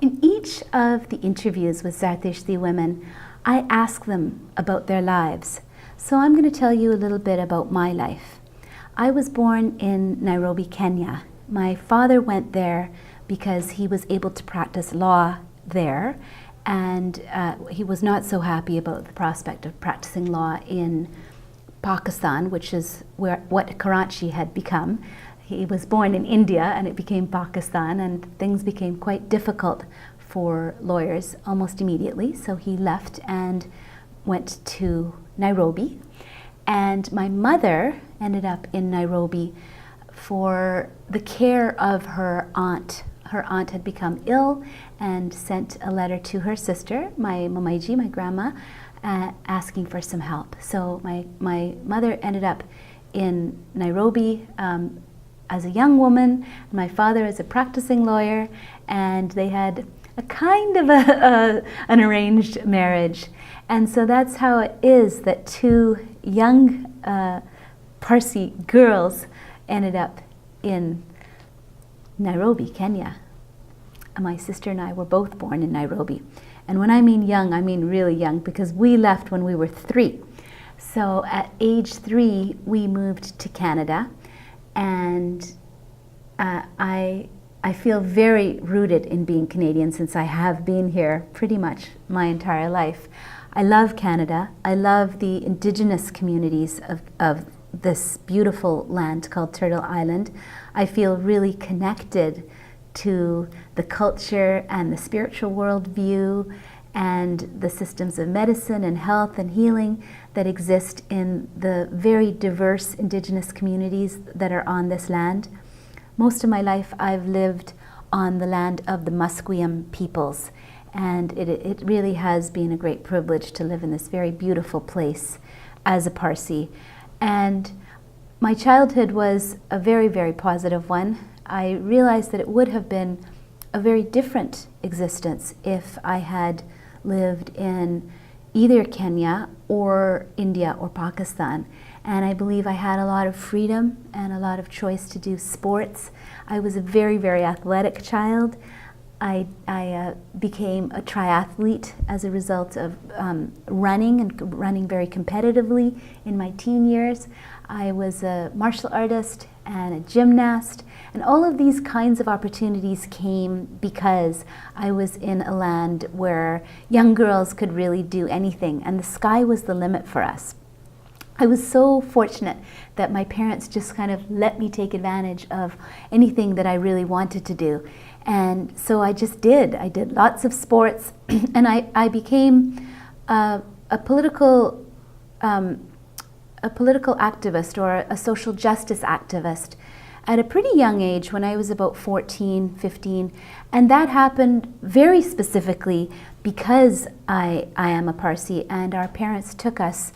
In each of the interviews with Zarteshti women, I ask them about their lives. So I'm going to tell you a little bit about my life. I was born in Nairobi, Kenya. My father went there because he was able to practice law there, and he was not so happy about the prospect of practicing law in Pakistan, which is what Karachi had become. He was born in India and it became Pakistan, and things became quite difficult for lawyers almost immediately. So he left and went to Nairobi. And my mother ended up in Nairobi for the care of her aunt. Her aunt had become ill and sent a letter to her sister, my mamaiji, my grandma, asking for some help. So my mother ended up in Nairobi as a young woman, my father as a practicing lawyer, and they had a kind of an arranged marriage. And so that's how it is that two young Parsi girls ended up in Nairobi, Kenya. My sister and I were both born in Nairobi. And when I mean young, I mean really young, because we left when we were 3. So at age 3, we moved to Canada, and I feel very rooted in being Canadian since I have been here pretty much my entire life. I love Canada. I love the indigenous communities of this beautiful land called Turtle Island. I feel really connected to the culture and the spiritual worldview and the systems of medicine and health and healing that exist in the very diverse indigenous communities that are on this land. Most of my life I've lived on the land of the Musqueam peoples, and it really has been a great privilege to live in this very beautiful place as a Parsi. And my childhood was a very, very positive one. I realized that it would have been a very different existence if I had lived in either Kenya or India or Pakistan. And I believe I had a lot of freedom and a lot of choice to do sports. I was a very, very athletic child. I became a triathlete as a result of running very competitively in my teen years. I was a martial artist and a gymnast, and all of these kinds of opportunities came because I was in a land where young girls could really do anything, and the sky was the limit for us. I was so fortunate that my parents just kind of let me take advantage of anything that I really wanted to do. And so I just did. I did lots of sports, and I became a political activist or a social justice activist at a pretty young age when I was about 14, 15. And that happened very specifically because I am a Parsi, and our parents took us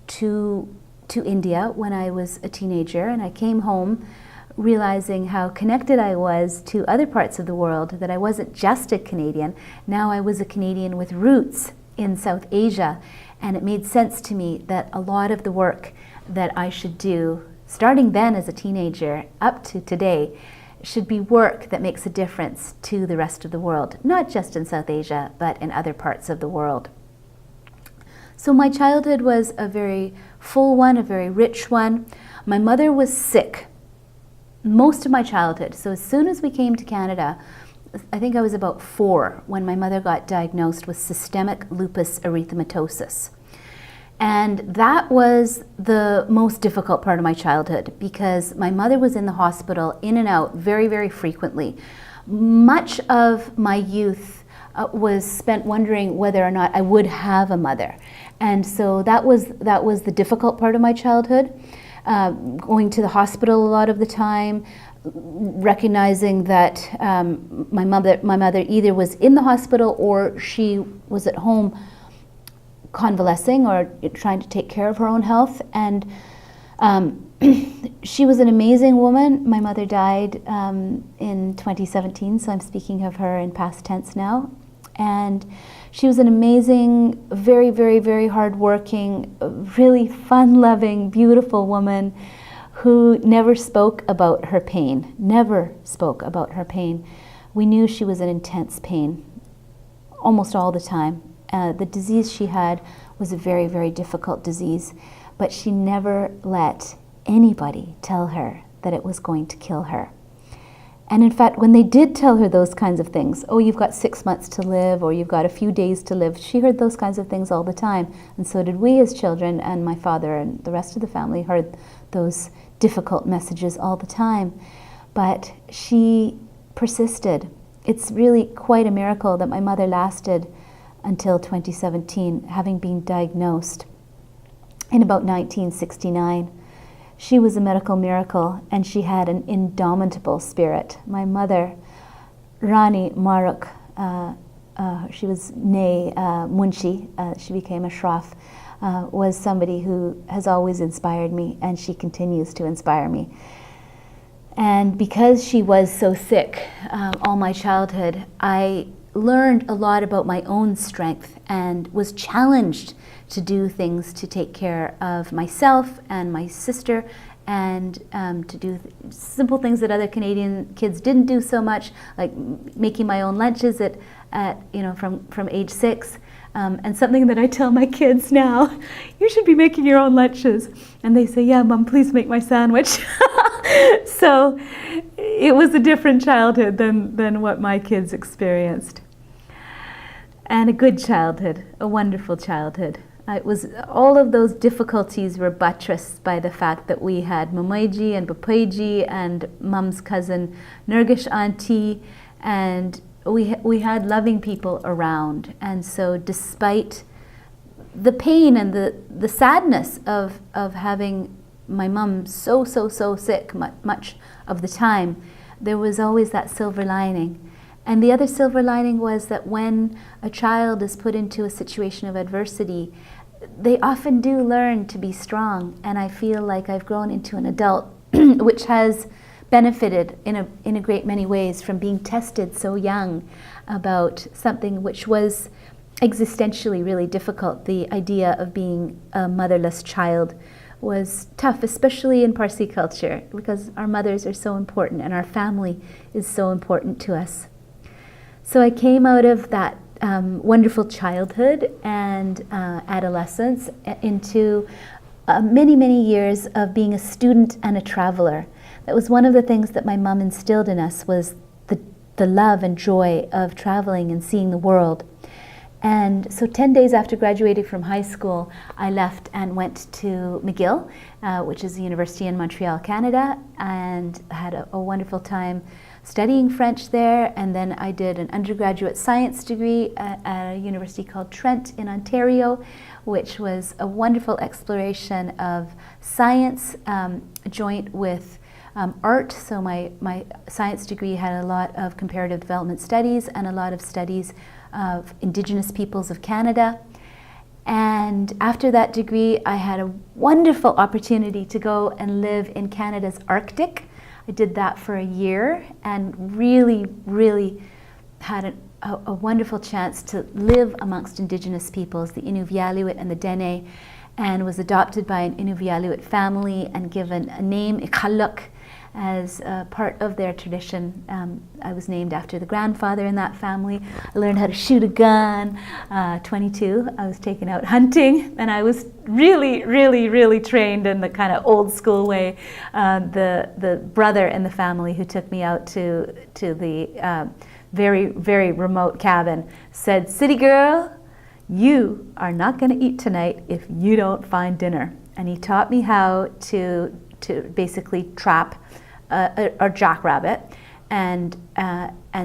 to India when I was a teenager, and I came home realizing how connected I was to other parts of the world, that I wasn't just a Canadian. Now I was a Canadian with roots in South Asia, and it made sense to me that a lot of the work that I should do, starting then as a teenager up to today, should be work that makes a difference to the rest of the world, not just in South Asia, but in other parts of the world. So my childhood was a very full one, a very rich one. My mother was sick most of my childhood. So as soon as we came to Canada, I think I was about 4 when my mother got diagnosed with systemic lupus erythematosus. And that was the most difficult part of my childhood because my mother was in the hospital in and out very, very frequently. Much of my youth was spent wondering whether or not I would have a mother. And so that was the difficult part of my childhood. Going to the hospital a lot of the time, recognizing that my mother either was in the hospital or she was at home convalescing or trying to take care of her own health. And she was an amazing woman. My mother died in 2017, so I'm speaking of her in past tense now. And she was an amazing, very, very, very hardworking, really fun-loving, beautiful woman who never spoke about her pain, never spoke about her pain. We knew she was in intense pain. almost all the time. The disease she had was a very, very difficult disease, but she never let anybody tell her that it was going to kill her. And in fact, when they did tell her those kinds of things, oh, you've got 6 months to live, or you've got a few days to live, she heard those kinds of things all the time. And so did we as children, and my father and the rest of the family heard those difficult messages all the time. But she persisted. It's really quite a miracle that my mother lasted until 2017, having been diagnosed in about 1969. She was a medical miracle, and she had an indomitable spirit. My mother, Rani Maruk, she was née Munshi, she became a Shraf, was somebody who has always inspired me, and she continues to inspire me. And because she was so sick all my childhood, I learned a lot about my own strength and was challenged to do things to take care of myself and my sister, and to do simple things that other Canadian kids didn't do so much, like making my own lunches at from age 6. And something that I tell my kids now, you should be making your own lunches. And they say, yeah, Mom, please make my sandwich. So it was a different childhood than what my kids experienced. And a good childhood, a wonderful childhood. It was, all of those difficulties were buttressed by the fact that we had Mamaiji and Papaiji and Mom's cousin Nurgish auntie, and we had loving people around. And so despite the pain and the sadness of having my mom so sick much of the time, there was always that silver lining. And the other silver lining was that when a child is put into a situation of adversity, they often do learn to be strong. And I feel like I've grown into an adult which has benefited in a great many ways from being tested so young about something which was existentially really difficult. The idea of being a motherless child was tough, especially in Parsi culture, because our mothers are so important and our family is so important to us. So I came out of that wonderful childhood and adolescence into many years of being a student and a traveler. That was one of the things that my mom instilled in us, was the love and joy of traveling and seeing the world. And so 10 days after graduating from high school, I left and went to McGill, which is a university in Montreal, Canada, and had a wonderful time studying French there. And then I did an undergraduate science degree at a university called Trent in Ontario, which was a wonderful exploration of science joint with art. So my science degree had a lot of comparative development studies and a lot of studies of Indigenous peoples of Canada. And after that degree, I had a wonderful opportunity to go and live in Canada's Arctic. I did that for a year and really had a wonderful chance to live amongst Indigenous peoples, the Inuvialuit and the Dene, and was adopted by an Inuvialuit family and given a name, Iqaluk, as part of their tradition. I was named after the grandfather in that family. I learned how to shoot a gun. 22, I was taken out hunting, and I was really trained in the kind of old school way. The brother in the family who took me out to the very remote cabin said, "City girl, you are not going to eat tonight if you don't find dinner." And he taught me how to basically trap a jackrabbit, and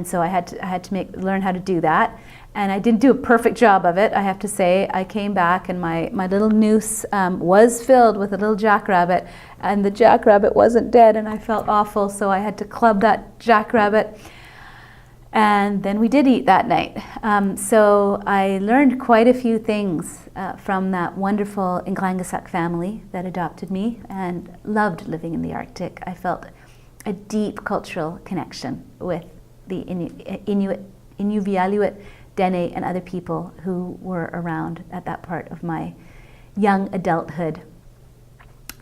so I had to learn how to do that, and I didn't do a perfect job of it, I have to say. I came back and my little noose was filled with a little jackrabbit, and the jackrabbit wasn't dead, and I felt awful, so I had to club that jackrabbit. And then we did eat that night. So I learned quite a few things from that wonderful Nglangasak family that adopted me, and loved living in the Arctic. I felt a deep cultural connection with the Inuvialuit, Dene, and other people who were around at that part of my young adulthood.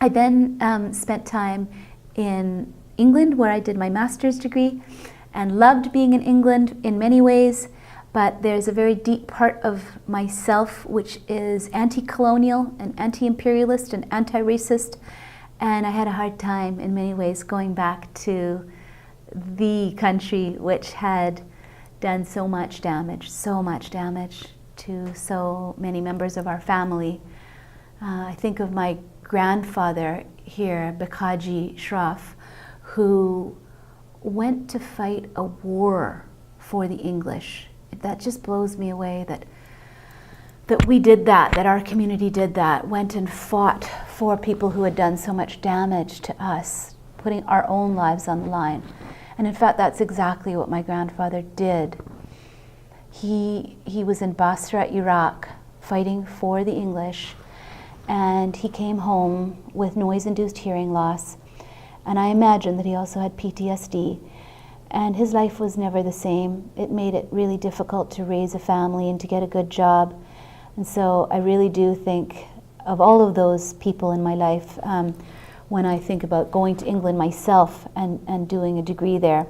I then spent time in England, where I did my master's degree, and loved being in England in many ways, but there's a very deep part of myself which is anti-colonial and anti-imperialist and anti-racist, and I had a hard time in many ways going back to the country which had done so much damage to so many members of our family. I think of my grandfather here, Bakaji Shraf, who went to fight a war for the English. That just blows me away that we did that our community did that, went and fought for people who had done so much damage to us, putting our own lives on the line. And in fact, that's exactly what my grandfather did. He was in Basra, Iraq, fighting for the English, and he came home with noise-induced hearing loss. And I imagine that he also had PTSD. And his life was never the same. It made it really difficult to raise a family and to get a good job. And so I really do think of all of those people in my life when I think about going to England myself and doing a degree there.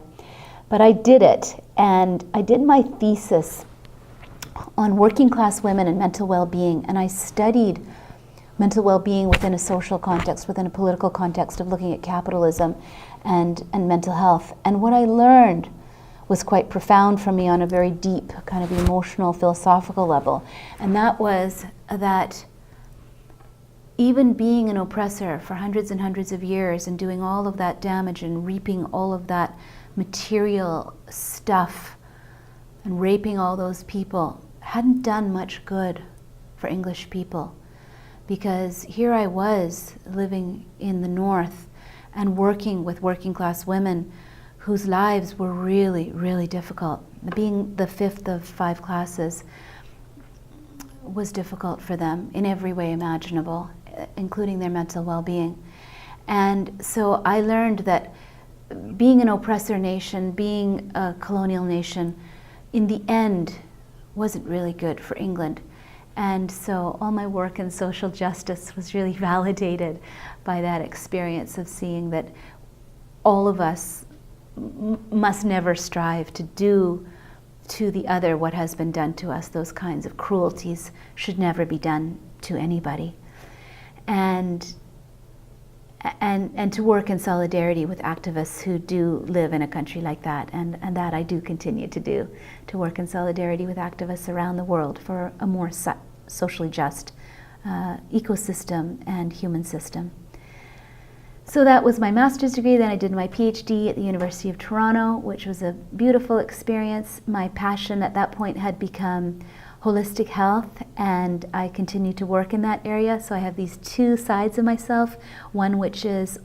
But I did it, and I did my thesis on working class women and mental well-being, and I studied mental well-being within a social context, within a political context of looking at capitalism and mental health. And what I learned was quite profound for me on a very deep, kind of emotional, philosophical level. And that was that even being an oppressor for hundreds and hundreds of years and doing all of that damage and reaping all of that material stuff and raping all those people hadn't done much good for English people. Because here I was living in the North and working with working class women whose lives were really, really difficult. Being the fifth of 5 classes was difficult for them in every way imaginable, including their mental well-being. And so I learned that being an oppressor nation, being a colonial nation, in the end wasn't really good for England. And so all my work in social justice was really validated by that experience of seeing that all of us must never strive to do to the other what has been done to us. Those kinds of cruelties should never be done to anybody. And to work in solidarity with activists who do live in a country like that, and that I do continue to do, to work in solidarity with activists around the world for a more socially just ecosystem and human system. So that was my master's degree. Then I did my PhD at the University of Toronto, which was a beautiful experience. My passion at that point had become holistic health, and I continue to work in that area. So I have these 2 sides of myself, one which is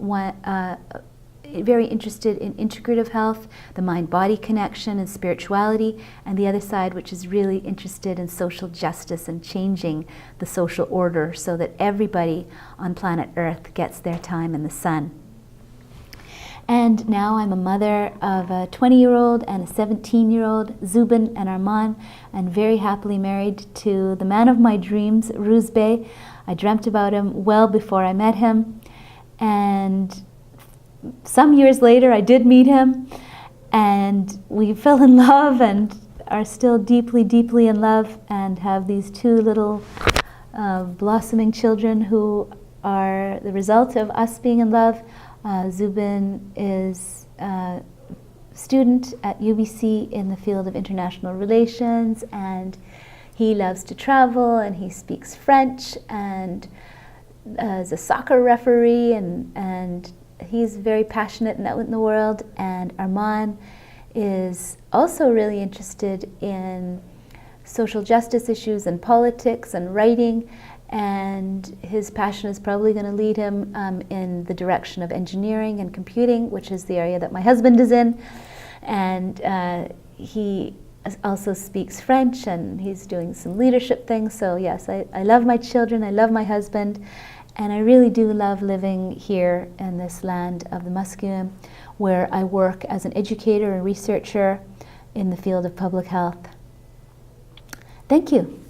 very interested in integrative health, the mind-body connection and spirituality, and the other side which is really interested in social justice and changing the social order so that everybody on planet Earth gets their time in the sun. And now I'm a mother of a 20-year-old and a 17-year-old, Zubin and Arman, and very happily married to the man of my dreams, Ruz Bey. I dreamt about him well before I met him, and some years later I did meet him, and we fell in love and are still deeply, deeply in love, and have these 2 little blossoming children who are the result of us being in love. Zubin is a student at UBC in the field of international relations, and he loves to travel, and he speaks French, and is a soccer referee, and he's very passionate and out in the world. And Arman is also really interested in social justice issues and politics and writing, and his passion is probably going to lead him in the direction of engineering and computing, which is the area that my husband is in. And he also speaks French, and he's doing some leadership things. So yes, I love my children, I love my husband, and I really do love living here in this land of the Musqueam, where I work as an educator and researcher in the field of public health. Thank you.